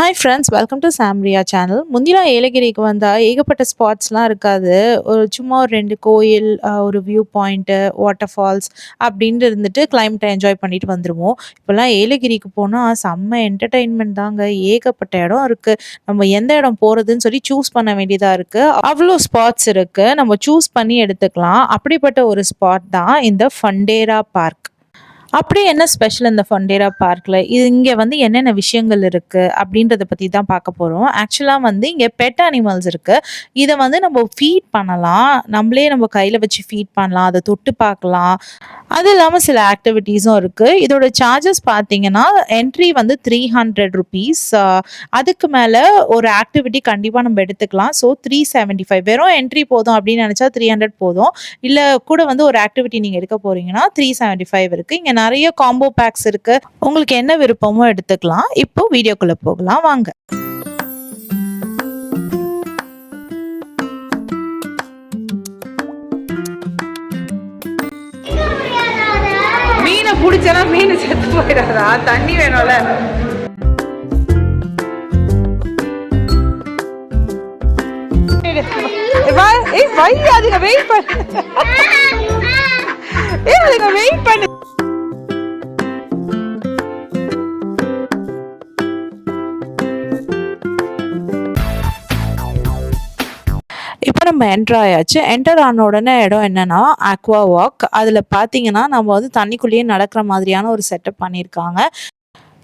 Hi friends, welcome to Samriya channel. முந்திலாம் ஏலகிரிக்கு வந்தால் ஏகப்பட்ட ஸ்பாட்ஸ்லாம் இருக்காது. சும்மா ஒரு 2 கோயில், ஒரு வியூ பாயிண்ட்டு, வாட்டர் ஃபால்ஸ் அப்படின்னு இருந்துட்டு கிளைமேட்டை என்ஜாய் பண்ணிட்டு வந்துடுவோம். இப்போல்லாம் ஏலகிரிக்கு போனால் செம்ம என்டர்டெயின்மெண்ட் தாங்க. ஏகப்பட்ட இடம் இருக்குது. நம்ம எந்த இடம் போகிறதுன்னு சொல்லி சூஸ் பண்ண வேண்டியதாக இருக்குது. அவ்வளோ ஸ்பாட்ஸ் இருக்குது, நம்ம சூஸ் பண்ணி எடுத்துக்கலாம். அப்படிப்பட்ட ஒரு ஸ்பாட் தான் இந்த ஃபண்டேரா பார்க். அப்படி என்ன ஸ்பெஷல் இந்த ஃபண்டேரா பார்க்கில்? இங்கே வந்து என்னென்ன விஷயங்கள் இருக்குது அப்படின்றத பற்றி தான் பார்க்க போகிறோம். ஆக்சுவலாக வந்து இங்கே பெட் அனிமல்ஸ் இருக்குது. இதை வந்து நம்ம ஃபீட் பண்ணலாம். நம்மளே நம்ம கையில் வச்சு ஃபீட் பண்ணலாம். அதை தொட்டு பார்க்கலாம். அது இல்லாமல் சில ஆக்டிவிட்டீஸும் இருக்குது. இதோட சார்ஜஸ் பார்த்தீங்கன்னா என்ட்ரி வந்து 300 ருபீஸ். அதுக்கு மேலே ஒரு ஆக்டிவிட்டி கண்டிப்பாக நம்ம எடுத்துக்கலாம். ஸோ 375. வெறும் என்ட்ரி போதும் அப்படின்னு நினச்சா 300 போதும். இல்லை கூட வந்து ஒரு ஆக்டிவிட்டி நீங்கள் எடுக்க போகிறீங்கன்னா 375 இருக்குது. இங்கே நிறைய காம்போ பேக்ஸ் இருக்கு. உங்களுக்கு என்ன விருப்பமோ எடுத்துக்கலாம். இப்போ வீடியோக்குள்ள போகலாம் வாங்க. மீனை பிடிச்சனா மீன் செத்து போயிடாதா? தண்ணி வேணும்ல. அதுங்க வெயிட் பண்ணு. இப்போ நம்ம என்டர் ஆயாச்சு. என்டர் ஆன உடனே இடம் என்னன்னா ஆக்வா வாக். அதில் பார்த்தீங்கன்னா நம்ம வந்து தண்ணிக்குள்ளேயே நடக்கிற மாதிரியான ஒரு செட்டப் பண்ணியிருக்காங்க.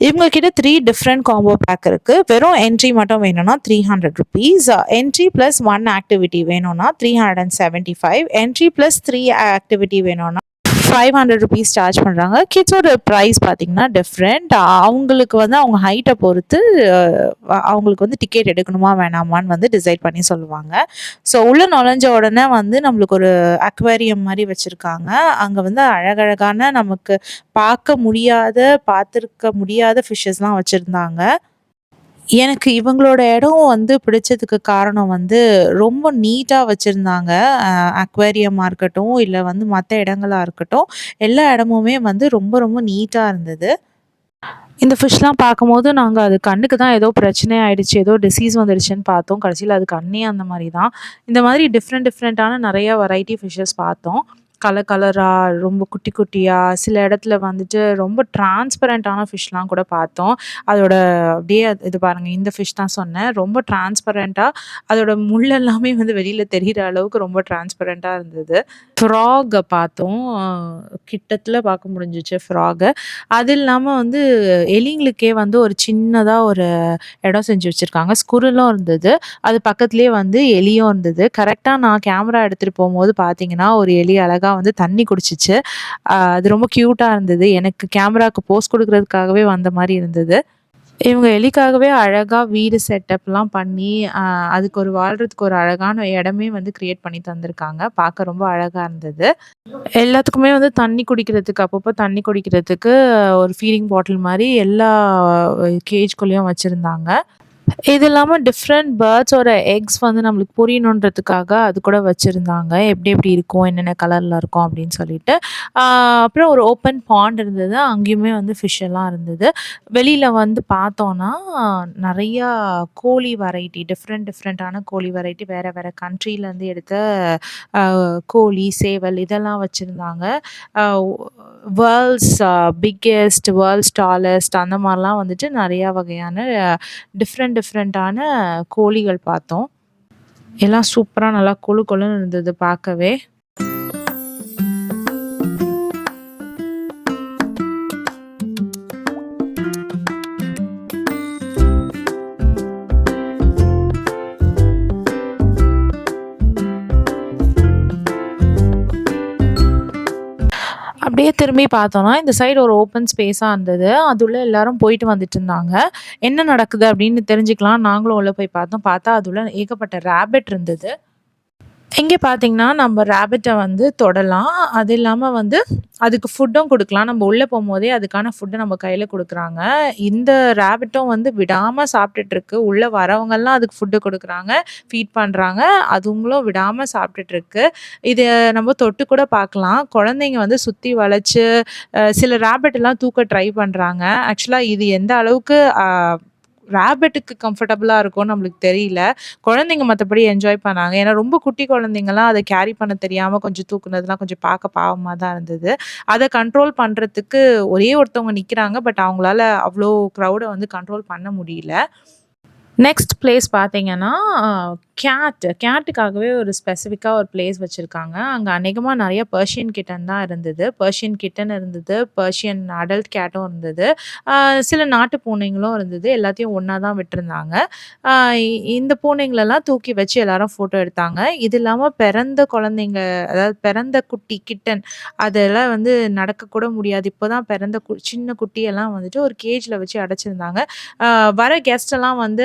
இவங்க கிட்ட 3 டிஃப்ரெண்ட் காம்போ பேக் இருக்குது. வெறும் என்ட்ரி மட்டும் வேணும்னா 300 ருபீஸ். என்ட்ரி ப்ளஸ் 1 ஆக்டிவிட்டி வேணும்னா 375. என்ட்ரி ப்ளஸ் 3 ஆக்டிவிட்டி வேணும்னா 500 ருபீஸ் சார்ஜ் பண்ணுறாங்க. கிட்ஸோட ப்ரைஸ் பார்த்திங்கன்னா டிஃப்ரெண்ட். அவங்களுக்கு வந்து அவங்க ஹைட்டை பொறுத்து அவங்களுக்கு வந்து டிக்கெட் எடுக்கணுமா வேணாமான்னு வந்து டிசைட் பண்ணி சொல்லுவாங்க. ஸோ உள்ளே நுழைஞ்ச உடனே வந்து நம்மளுக்கு ஒரு அக்வேரியம் மாதிரி வச்சுருக்காங்க. அங்கே வந்து அழகழகான நமக்கு பார்த்துருக்க முடியாத ஃபிஷ்ஷஸ்லாம் வச்சுருந்தாங்க. எனக்கு இவங்களோட இடம் வந்து பிடிச்சதுக்கு காரணம் வந்து ரொம்ப நீட்டாக வச்சுருந்தாங்க. அக்வேரியமாக இருக்கட்டும், இல்லை வந்து மற்ற இடங்களாக இருக்கட்டும், எல்லா இடமுமே வந்து ரொம்ப ரொம்ப நீட்டாக இருந்தது. இந்த ஃபிஷ்லாம் பார்க்கும்போது நாங்கள் அது கண்ணுக்கு தான் ஏதோ பிரச்சனை ஆயிடுச்சு, ஏதோ டிசீஸ் வந்துடுச்சுன்னு பார்த்தோம். கடைசியில் அது கண்ணே அந்த மாதிரி தான். இந்த மாதிரி டிஃப்ரெண்ட்டான நிறையா வெரைட்டி ஃபிஷ்ஷஸ் பார்த்தோம். கலராக, ரொம்ப குட்டி குட்டியாக, சில இடத்துல வந்துட்டு ரொம்ப டிரான்ஸ்பரண்ட்டான ஃபிஷ்லாம் கூட பார்த்தோம். அதோட அப்படியே இது பாருங்கள், இந்த ஃபிஷ் தான் சொன்னேன். ரொம்ப டிரான்ஸ்பரண்ட்டாக அதோட முள்ளெல்லாமே வந்து வெளியில் தெரிகிற அளவுக்கு ரொம்ப டிரான்ஸ்பரண்ட்டாக இருந்தது. ஃப்ராகை பார்த்தோம். கிட்டத்தில் பார்க்க முடிஞ்சிச்சு ஃப்ராகை. அது இல்லாமல் வந்து எலிங்களுக்கே வந்து ஒரு சின்னதாக ஒரு இடம் செஞ்சு வச்சுருக்காங்க. ஸ்குரிலும் இருந்தது. அது பக்கத்துலேயே வந்து எலியும் இருந்தது. கரெக்டாக நான் கேமரா எடுத்துகிட்டு போகும்போது பார்த்தீங்கன்னா ஒரு எலி அழகாக வந்து தண்ணி குடிச்சிச்சு. அது ரொம்ப க்யூட்டாக இருந்தது. எனக்கு கேமராவுக்கு போஸ்ட் கொடுக்குறதுக்காகவே வந்த மாதிரி இருந்தது. இவங்க எலிக்காகவே அழகாக வீடு செட்டப்லாம் பண்ணி அதுக்கு ஒரு வாழ்கிறதுக்கு ஒரு அழகான இடமே வந்து க்ரியேட் பண்ணி தந்திருக்காங்க. பார்க்க ரொம்ப அழகாக இருந்தது. எல்லாத்துக்குமே வந்து தண்ணி குடிக்கிறதுக்கு, அப்பப்போ தண்ணி குடிக்கிறதுக்கு ஒரு ஃபீடிங் பாட்டில் மாதிரி எல்லா கேஜ்குள்ளேயும் வச்சுருந்தாங்க. இது இல்லாமல் டிஃப்ரெண்ட் பேர்ட்ஸோட எக்ஸ் வந்து நம்மளுக்கு புரியணுன்றதுக்காக அது கூட வச்சுருந்தாங்க. எப்படி எப்படி இருக்கும், என்னென்ன கலரில் இருக்கும் அப்படின்னு சொல்லிட்டு. அப்புறம் ஒரு ஓப்பன் பாண்ட் இருந்தது. அங்கேயுமே வந்து ஃபிஷ் எல்லாம் இருந்தது. வெளியில் வந்து பார்த்தோன்னா நிறையா கோழி வெரைட்டி, டிஃப்ரெண்ட்டான கோழி வெரைட்டி, வேறு வேறு கண்ட்ரிலேருந்து எடுத்த கோழி, சேவல் இதெல்லாம் வச்சுருந்தாங்க. வேர்ல்ட்ஸ் பிக்கெஸ்ட், வேர்ல்ட்ஸ் டாலஸ்ட் அந்த மாதிரிலாம் வந்துட்டு நிறையா வகையான டிஃப்ரெண்ட்டான கோழிகள் பார்த்தோம். எல்லாம் சூப்பராக நல்லா கொழு கொழுன்னு இருந்தது பார்க்கவே. அப்படியே திரும்பி பார்த்தோன்னா இந்த சைடு ஒரு ஓப்பன் ஸ்பேஸாக இருந்தது. அதுள்ள எல்லாரும் போயிட்டு வந்துட்டு இருந்தாங்க. என்ன நடக்குது அப்படின்னு தெரிஞ்சுக்கலாம் நாங்களும் உள்ளே போய் பார்த்தோம். பார்த்தா அதுள்ள ஏகப்பட்ட ரேபிட் இருந்தது. இங்கே பார்த்தீங்கன்னா நம்ம ரேபிட்டை வந்து தொடலாம். அது இல்லாமல் வந்து அதுக்கு ஃபுட்டும் கொடுக்கலாம். நம்ம உள்ளே போகும்போதே அதுக்கான ஃபுட்டை நம்ம கையில் கொடுக்குறாங்க. இந்த ரேபிட்டும் வந்து விடாமல் சாப்பிட்டுட்ருக்கு. உள்ளே வரவங்கெல்லாம் அதுக்கு ஃபுட்டு கொடுக்குறாங்க, ஃபீட் பண்ணுறாங்க. அதுங்களும் விடாமல் சாப்பிட்டுட்ருக்கு. இதை நம்ம தொட்டு கூட பார்க்கலாம். குழந்தைங்க வந்து சுற்றி வளைச்சு சில ரேபிட் எல்லாம் தூக்க ட்ரை பண்ணுறாங்க. ஆக்சுவலாக இது எந்த அளவுக்கு ராபிட்டுக்கு கம்ஃபர்டபுளா இருக்கும்னு நம்மளுக்கு தெரியல. குழந்தைங்க மத்தபடி என்ஜாய் பண்ணாங்க. ஏன்னா ரொம்ப குட்டி குழந்தைங்கலாம் அத கேரி பண்ண தெரியாம கொஞ்சம் தூக்குனதுலாம் கொஞ்சம் பார்க்க பாவமா தான் இருந்தது. அத கண்ட்ரோல் பண்றதுக்கு ஒரே ஒருத்தவங்க நிக்கிறாங்க. பட் அவங்களால அவ்ளோ க்ரவுட வந்து கண்ட்ரோல் பண்ண முடியல. நெக்ஸ்ட் பிளேஸ் பார்த்தீங்கன்னா, கேட்டுக்காகவே ஒரு ஸ்பெசிஃபிக்கா ஒரு பிளேஸ் வச்சிருக்காங்க. அங்க அநேகமா நெறைய பெர்ஷியன் கிட்டன் தான் இருந்தது. பெர்ஷியன் கிட்டன் இருந்தது. பெர்ஷியன் அடல்ட் கேட்டும் இருந்தது. அ சில நாட்டு பூனைங்களும் இருந்தது. எல்லாத்தையும் ஒண்ணா தான் விட்டிருந்தாங்க. அ இந்த பூனைங்களெல்லாம் தூக்கி வச்சு எல்லாரும் ஃபோட்டோ எடுத்தாங்க. இது இல்லாம பிறந்த குழந்தைங்க, அதாவது பிறந்த குட்டி கிட்டன் அதெல்லாம் வந்து நடக்கக்கூட முடியாது. இப்ப தான் பிறந்த சின்ன குட்டியெல்லாம் வந்துட்டு ஒரு கேஜ்ல வச்சு அடைச்சிருந்தாங்க. அ வர கெஸ்ட் எல்லாம் வந்து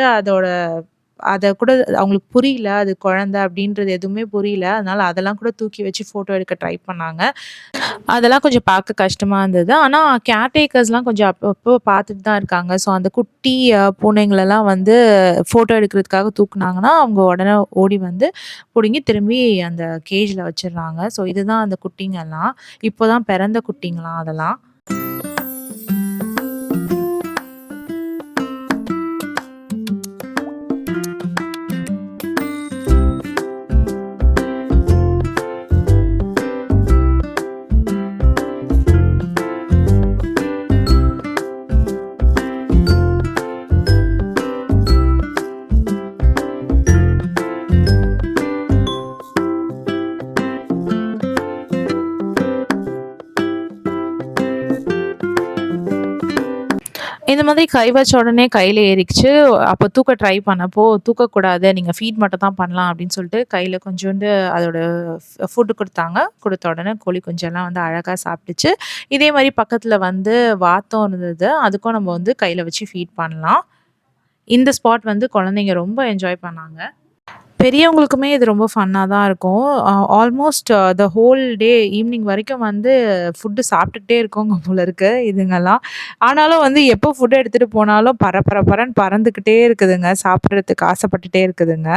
அத கூட அவங்களுக்கு புரியல. அது குழந்தை அப்படின்றது எதுவுமே புரியல. அதனால அதெல்லாம் கூட தூக்கி வச்சு ஃபோட்டோ எடுக்க ட்ரை பண்ணாங்க. அதெல்லாம் கொஞ்சம் பார்க்க கஷ்டமா இருந்தது. ஆனா கேர்டேக்கர்ஸ்லாம் கொஞ்சம் அப்பப்போ பார்த்துட்டு தான் இருக்காங்க. ஸோ அந்த குட்டி பூனைங்களெல்லாம் வந்து ஃபோட்டோ எடுக்கிறதுக்காக தூக்குனாங்கன்னா, அவங்க உடனே ஓடி வந்து புடுங்கி திரும்பி அந்த கேஜ்ல வச்சுடுறாங்க. ஸோ இதுதான் அந்த குட்டிங்கலாம். இப்போ தான் பிறந்த குட்டிங்களாம் அதெல்லாம். இந்த மாதிரி கை வச்ச உடனே கையில ஏறிக்கிச்சு. அப்போ தூக்க ட்ரை பண்ணப்போ, "தூக்கக்கூடாது. நீங்க ஃபீட் மட்டும் தான் பண்ணலாம்." அப்படின்னு சொல்லிட்டு கையில கொஞ்சோண்டு அதோட ஃபுட் குடுத்தாங்க. குடுத்த உடனே கோழி குஞ்செல்லாம் வந்து அழகா சாப்பிட்டுச்சு. இதே மாரி பக்கத்துல வந்து வாத்தும் இருந்தது. அதுக்கும் நம்ம வந்து கையில வச்சு ஃபீட் பண்ணலாம். இந்த ஸ்பாட் வந்து குழந்தைங்க ரொம்ப என்ஜாய் பண்ணாங்க. பெரியவங்களுக்குமே இது ரொம்ப ஃபன்னா தான் இருக்கும். Almost the whole day evening வரைக்கும் வந்து ஃபுட்டு சாப்பிட்டுக்கிட்டே இருக்குங்க போல இருக்கு இதுங்கலாம். ஆனாலும் வந்து எப்போ ஃபுட் எடுத்துட்டு போனாலும் பரன்னு பறந்துக்கிட்டே இருக்குதுங்க. சாப்பிடுறதுக்கு ஆசைப்பட்டுட்டே இருக்குதுங்க.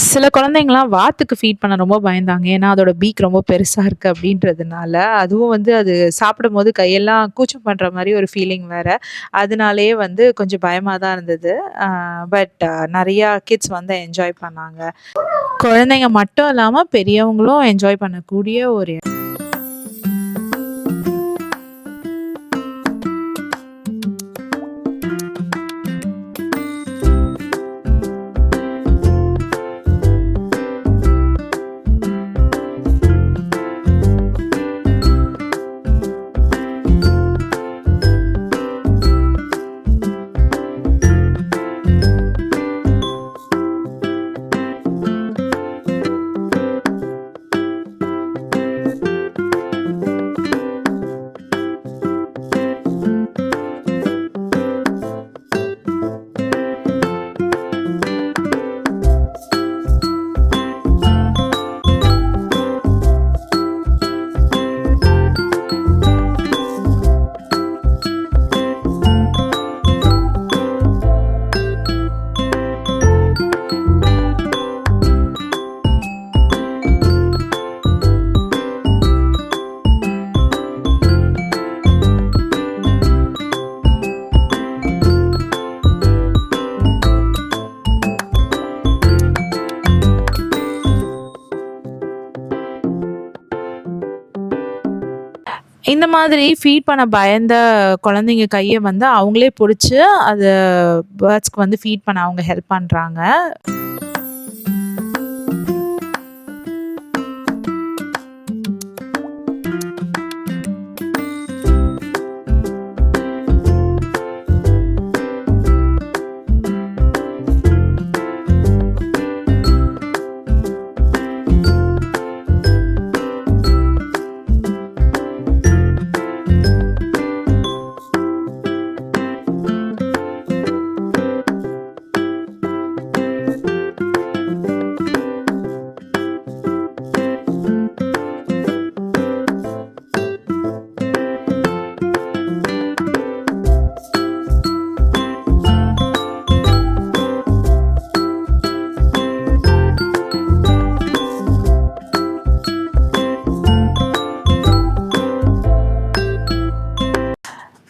சில குழந்தைங்கலாம் வாத்துக்கு ஃபீட் பண்ண ரொம்ப பயந்தாங்க. ஏன்னா அதோட பீக் ரொம்ப பெருசா இருக்கு அப்படின்றதுனால. அதுவும் வந்து அது சாப்பிடும்போது கையெல்லாம் கூச்சம் பண்ற மாரி ஒரு ஃபீலிங் வேற. அதனாலேயே வந்து கொஞ்சம் பயமா தான் இருந்தது. பட் நெறையா கிட்ஸ் வந்து என்ஜாய் பண்ணாங்க. குழந்தைங்க மட்டும் இல்லாம பெரியவங்களும் என்ஜாய் பண்ணக்கூடிய ஒரு இந்த மாதிரி ஃபீட் பண்ண பயந்த குழந்தைங்க கைய வந்து அவங்களே புடிச்சு, அத பேர்ட்ஸ்க்கு வந்து ஃபீட் பண்ண அவங்க ஹெல்ப் பண்றாங்க.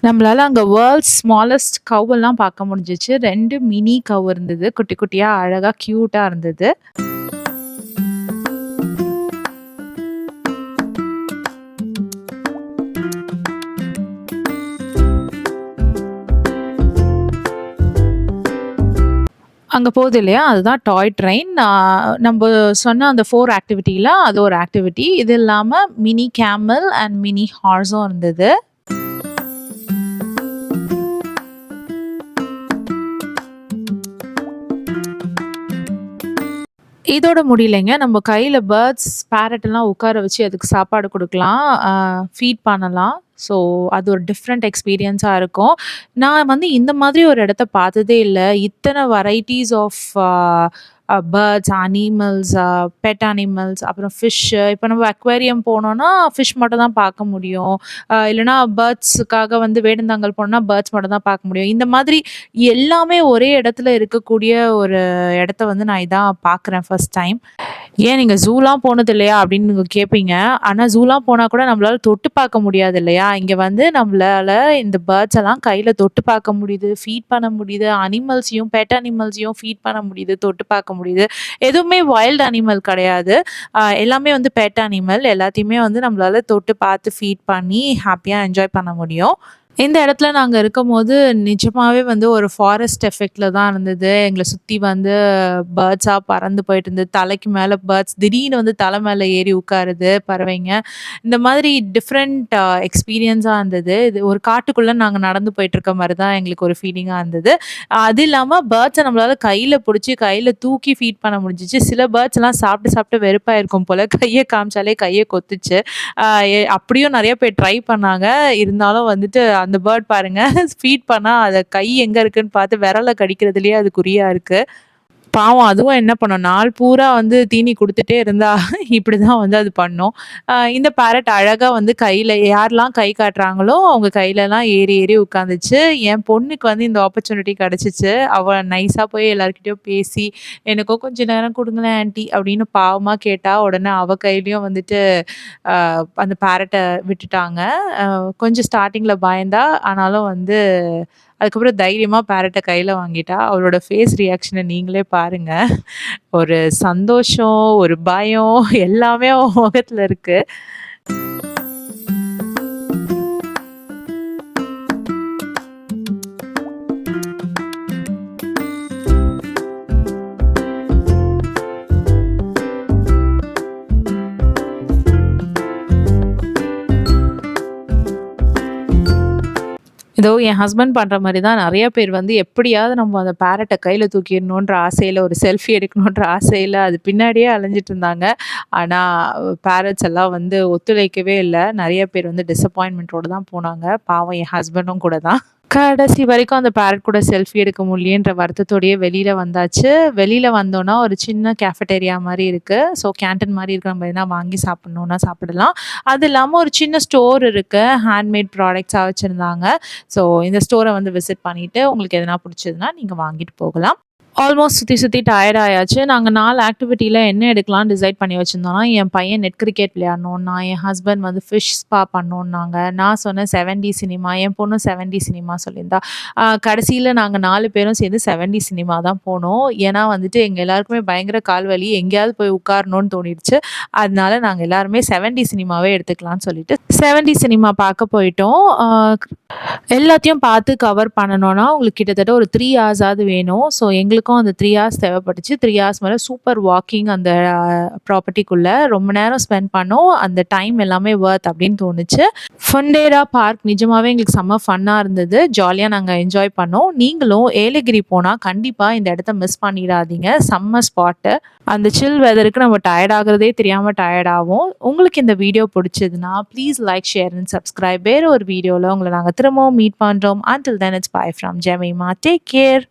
நம்மளால அங்க வேர்ல்ட்ஸ் ஸ்மாலஸ்ட் கவ் எல்லாம் பார்க்க முடிஞ்சுச்சு. 2 மினி கவ் இருந்தது. குட்டி குட்டியா அழகா கியூட்டா இருந்தது. அங்க போகுது இல்லையா? அதுதான் டாய் ட்ரெயின். நம்ப சொன்ன அந்த 4 ஆக்டிவிட்டில அது ஒரு ஆக்டிவிட்டி. இது இல்லாம மினி கேமல் அண்ட் மினி ஹார்ஸும் இருந்தது. இதோட முடியலைங்க. நம்ம கையில பேர்ட்ஸ், பேரட் எல்லாம் உட்கார வச்சு அதுக்கு சாப்பாடு குடுக்கலாம். ஃபீட் பண்ணலாம். ஸோ அது ஒரு டிஃப்ரெண்ட் எக்ஸ்பீரியன்ஸா இருக்கும். நான் வந்து இந்த மாதிரி ஒரு இடத்த பார்த்ததே இல்ல. இத்தன varieties of birds, animals, pet animals, அப்புறம் ஃபிஷ்ஷு. இப்போ நம்ம அக்வேரியம் போனோம்னா, ஃபிஷ் மட்டும் தான் பார்க்க முடியும். இல்லன்னா பேர்ட்ஸுக்காக வந்து வேடந்தாங்கல் போனோம்னா, பேர்ட்ஸ் மட்டும் தான் பார்க்க முடியும். இந்த மாதிரி எல்லாமே ஒரே இடத்துல இருக்கக்கூடிய ஒரு இடத்த வந்து நான் இதான் பார்க்குறேன் ஃபர்ஸ்ட் டைம். "ஏன் நீங்க ஜூலாம் போனது இல்லையா?" அப்படின்னு நீங்க கேட்பீங்க. ஆனா ஜூலாம் போனா கூட நம்மளால தொட்டு பார்க்க முடியாது இல்லையா? இங்க வந்து நம்மளால இந்த பேர்ட்ஸ் எல்லாம் கையில தொட்டு பார்க்க முடியுது, ஃபீட் பண்ண முடியுது. அனிமல்ஸையும், பெட் அனிமல்ஸையும் ஃபீட் பண்ண முடியுது, தொட்டு பார்க்க முடியுது. எதுவுமே வைல்ட் அனிமல் கிடையாது. எல்லாமே வந்து பெட் அனிமல். எல்லாத்தையுமே வந்து நம்மளால தொட்டு பார்த்து ஃபீட் பண்ணி ஹேப்பியா என்ஜாய் பண்ண முடியும். இந்த இடத்துல நாங்க இருக்கும்போது நிஜமாவே வந்து ஒரு ஃபாரஸ்ட் எஃபெக்ட்ல தான் இருந்தது. எங்கள சுத்தி வந்து பேர்ட்ஸா பறந்து போயிட்டு இருந்தது. தலைக்கு மேல பேர்ட்ஸ் திடீர்னு வந்து தலை மேல ஏறி உட்காருது பறவைங்க. இந்த மாதிரி டிஃப்ரெண்ட் எக்ஸ்பீரியன்ஸா இருந்தது. இது ஒரு காட்டுக்குள்ள நாங்க நடந்து போயிட்டுருக்க மாரி தான் எங்களுக்கு ஒரு ஃபீலிங்கா இருந்தது. அது இல்லாம பேர்ட்ஸ நம்மளால கையில புடிச்சு, கையில தூக்கி ஃபீட் பண்ண முடிஞ்சுச்சு. சில பேர்ட்ஸ்லாம் சாப்பிட்டு சாப்பிட்டு வெறுப்பாயிருக்கும் போல. கைய காமிச்சாலே கைய கொத்துச்சு. அ அப்படியும் நெறைய பேர் ட்ரை பண்ணாங்க. இருந்தாலும் வந்துட்டு அந்த பேர்ட் பாருங்க ஃபீட் பண்ணா அத கை எங்க இருக்குன்னு பார்த்து விரல கடிக்கிறதுலயே அது குறியா இருக்கு. பாவம் அதுவும் என்ன பண்ணும், நாள் பூரா வந்து தீனி குடுத்துட்டே இருந்தா இப்படிதான் வந்து அது பண்ணும். இந்த பேரட் அழகா வந்து கையில யாரெல்லாம் கை காட்டுறாங்களோ, அவங்க கையிலலாம் ஏறி ஏறி உட்காந்துச்சு. என் பொண்ணுக்கு வந்து இந்த ஆப்பர்ச்சுனிட்டி கிடைச்சுச்சு. அவ நைஸா போய் எல்லார்கிட்டயும் பேசி, "எனக்கும் கொஞ்ச நேரம் குடுங்களேன் ஆன்டி" அப்படின்னு பாவமா கேட்டா, உடனே அவ கையிலயும் வந்துட்டு அ அந்த பேரட்ட விட்டுட்டாங்க. கொஞ்சம் ஸ்டார்ட்டிங்ல பயந்தா, ஆனாலும் வந்து அதுக்கப்புறம் தைரியமா பேரட்ட கையில வாங்கிட்டா. அவளோட ஃபேஸ் ரியாக்ஷன நீங்களே பாருங்க. ஒரு சந்தோஷம், ஒரு பயம் எல்லாமே அவ முகத்துல இருக்கு. இதோ என் ஹஸ்பண்ட் பண்ற மாரி தான் நெறைய பேர் வந்து எப்படியாவது நம்ம அந்த பேரட்ட கையில தூக்கிடணுன்ற ஆசையில, ஒரு செல்ஃபி எடுக்கணுன்ற ஆசையில அது பின்னாடியே அலைஞ்சுட்டு இருந்தாங்க. ஆனா பேரண்ட்ஸ் எல்லாம் வந்து ஒத்துழைக்கவே இல்ல. நெறைய பேர் வந்து டிசப்பாயின்ட்மென்ட்டோட தான் போனாங்க. பாவம் என் ஹஸ்பண்டும் கூட தான். கடைசி வரைக்கும் அந்த பேரட் கூட செல்ஃபி எடுக்க முடியலயேன்ற வருத்தத்தோடயே வெளியில வந்தாச்சு. வெளியில வந்தோம்னா ஒரு சின்ன கேஃபட்டேரியா மாரி இருக்கு. ஸோ கேன்டீன் மாரி இருக்கு. நம்ம எதுனா வாங்கி சாப்பிடணும்னா சாப்பிடலாம். அது இல்லாம ஒரு சின்ன ஸ்டோர் இருக்கு. ஹேண்ட்மேட் ப்ராடக்ட்ஸா வச்சிருந்தாங்க. ஸோ இந்த ஸ்டோர வந்து விசிட் பண்ணிட்டு உங்களுக்கு எதனா புடிச்சதுன்னா நீங்க வாங்கிட்டு போகலாம். ஆல்மோஸ்ட் சுத்தி சுத்தி டயர்ட் ஆயாச்சு. நாங்க 4 ஆக்டிவிட்டில என்ன எடுக்கலாம்னு டிசைட் பண்ணி வச்சிருந்தோம்னா, என் பையன் நெட் கிரிக்கெட் விளையாடணும்னா, என் ஹஸ்பண்ட் வந்து ஃபிஷ் ஸ்பா பண்ணணும்னாங்க. நான் சொன்னேன் 7டி சினிமா, என் பொண்ணு 7டி சினிமா சொல்லியிருந்தா. கடைசியில நாங்க 4 பேரும் சேர்ந்து 7டி சினிமா தான் போனோம். ஏன்னா வந்துட்டு எங்க எல்லாருக்குமே பயங்கர கால் வலி. எங்கேயாவது போய் உட்காரணும்னு தோணிடுச்சு. அதனால நாங்க எல்லாருமே 7டி சினிமாவே எடுத்துக்கலாம்னு சொல்லிட்டு 7டி சினிமா பார்க்க போயிட்டோம். எல்லாத்தையும் பார்த்து கவர் பண்ணணும்னா, உங்களுக்கு கிட்டத்தட்ட ஒரு 3 ஹார்ஸாவது வேணும். ஸோ எங்களுக்கும் அந்த 3 ஹார்ஸ் தேவைப்பட்டுச்சு. 3 ஹார்ஸ் மேல சூப்பர் வாக்கிங் அந்த ப்ராப்பர்ட்டிக்குள்ள ரொம்ப நேரம் ஸ்பெண்ட் பண்ணோம். அந்த டைம் எல்லாமே வொர்த் அப்படின்னு தோணுச்சு. ஃபண்டேரா பார்க் நிஜமாவே எங்களுக்கு செம்ம ஃபன்னா இருந்தது. ஜாலியா நாங்க என்ஜாய் பண்ணோம். நீங்களும் ஏலகிரி போனா கண்டிப்பா இந்த இடத்த மிஸ் பண்ணிடாதீங்க. செம்ம ஸ்பாட்டு. அந்த சில் வெதருக்கு நம்ம டயர்ட் ஆகுறதே தெரியாம டயர்ட் ஆவோம். உங்களுக்கு இந்த வீடியோ பிடிச்சதுன்னா, please like, share and subscribe. வேற ஒரு வீடியோல உங்கள நாங்க திரும்பவும் மீட் பண்றோம். Until then, it's bye from Jemima. Take care.